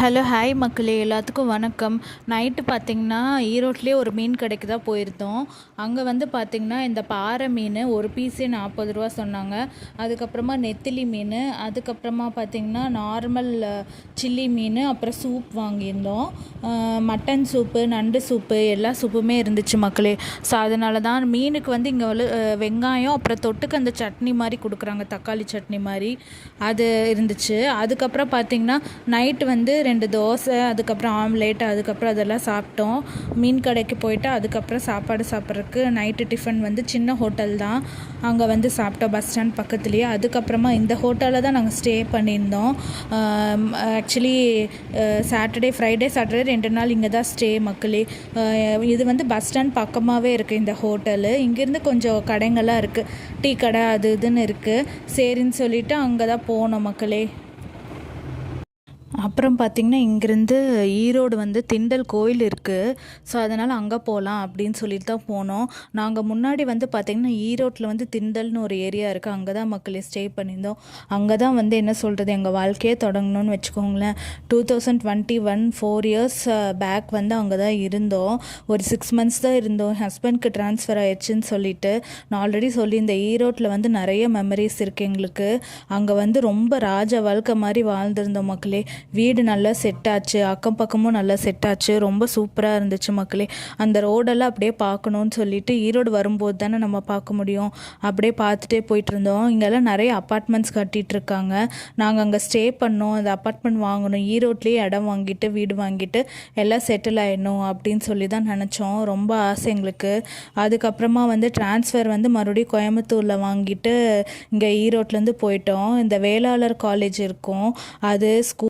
Hello hi மக்களே, எல்லாத்துக்கும் வணக்கம். நைட்டு பார்த்திங்கன்னா ஈரோட்லேயே ஒரு மீன் கடைக்கு தான் போயிருந்தோம். அங்கே வந்து பார்த்திங்கன்னா இந்த பாறை மீன் ஒரு பீஸே 40 ரூபா சொன்னாங்க. அதுக்கப்புறமா நெத்திலி மீன், அதுக்கப்புறமா பார்த்திங்கன்னா நார்மல் சில்லி மீன், அப்புறம் சூப் வாங்கியிருந்தோம். மட்டன் சூப்பு, நண்டு சூப்பு, எல்லா சூப்புமே இருந்துச்சு மக்களே. ஸோ அதனால தான் மீனுக்கு வந்து இங்கே வெங்காயம், அப்புறம் தொட்டுக்கு அந்த சட்னி மாதிரி கொடுக்குறாங்க, தக்காளி சட்னி மாதிரி, அது இருந்துச்சு. அதுக்கப்புறம் பார்த்திங்கன்னா நைட்டு வந்து 2 தோசை, அதுக்கப்புறம் ஆம்லேட், அதுக்கப்புறம் அதெல்லாம் சாப்பிட்டோம். மீன் கடைக்கு போயிட்டு அதுக்கப்புறம் சாப்பாடு சாப்பிட்றதுக்கு நைட்டு டிஃபன் வந்து சின்ன ஹோட்டல் தான், அங்கே வந்து சாப்பிட்டோம் பஸ் ஸ்டாண்ட் பக்கத்துலேயே. அதுக்கப்புறமா இந்த ஹோட்டலில் தான் நாங்கள் ஸ்டே பண்ணியிருந்தோம். ஆக்சுவலி ஃப்ரைடே சாட்டர்டே 2 நாள் இங்கே தான் ஸ்டே மக்களே. இது வந்து பஸ் ஸ்டாண்ட் பக்கமாகவே இருக்குது இந்த ஹோட்டலு. இங்கேருந்து கொஞ்சம் கடைங்கள்லாம் இருக்குது, டீ கடை அது இதுன்னு இருக்குது. சரின்னு சொல்லிவிட்டு அங்கே தான் போனோம் மக்களே. அப்புறம் பார்த்திங்கன்னா இங்கேருந்து ஈரோடு வந்து திண்டல் கோயில் இருக்குது. ஸோ அதனால் அங்கே போகலாம் அப்படின்னு சொல்லிட்டு தான் போனோம். நாங்கள் முன்னாடி வந்து பார்த்திங்கன்னா ஈரோட்டில் வந்து திண்டல்னு ஒரு ஏரியா இருக்குது, அங்கே தான் மக்களே ஸ்டே பண்ணியிருந்தோம். அங்கே தான் வந்து என்ன சொல்கிறது, எங்கள் வாழ்க்கையே தொடங்கணும்னு வச்சுக்கோங்களேன். 2021 4 இயர்ஸ் பேக் வந்து அங்கே தான் இருந்தோம். ஒரு 6 மந்த்ஸ் தான் இருந்தோம். ஹஸ்பண்ட்க்கு ட்ரான்ஸ்ஃபர் ஆயிடுச்சுன்னு சொல்லிட்டு நான் ஆல்ரெடி இந்த ஈரோட்டில் வந்து நிறைய மெமரிஸ் இருக்குது எங்களுக்கு. அங்கே வந்து ரொம்ப ராஜ வாழ்க்கை மாதிரி வாழ்ந்திருந்தோம் மக்களே. வீடு நல்லா செட் ஆச்சு, அக்கம் பக்கமும் நல்லா செட் ஆச்சு, ரொம்ப சூப்பராக இருந்துச்சு மக்களே. அந்த ரோடெல்லாம் அப்படியே பார்க்கணுன்னு சொல்லிட்டு ஈரோடு வரும்போது தானே நம்ம பார்க்க முடியும், அப்படியே பார்த்துட்டே போயிட்டு இருந்தோம். இங்கெல்லாம் நிறைய அப்பார்ட்மெண்ட்ஸ் கட்டிகிட்டு இருக்காங்க. நாங்கள் அங்கே ஸ்டே பண்ணோம், அந்த அப்பார்ட்மெண்ட் வாங்கணும், ஈரோட்லேயே இடம் வாங்கிட்டு வீடு வாங்கிட்டு எல்லாம் செட்டில் ஆகிடணும் அப்படின்னு சொல்லி தான் நினச்சோம். ரொம்ப ஆசை எங்களுக்கு. அதுக்கப்புறமா வந்து ட்ரான்ஸ்ஃபர் வந்து மறுபடியும் கோயம்புத்தூரில் வாங்கிட்டு இங்கே ஈரோட்லேருந்து போயிட்டோம். இந்த வேளாளர் காலேஜ் இருக்கும், அது ஸ்கூல்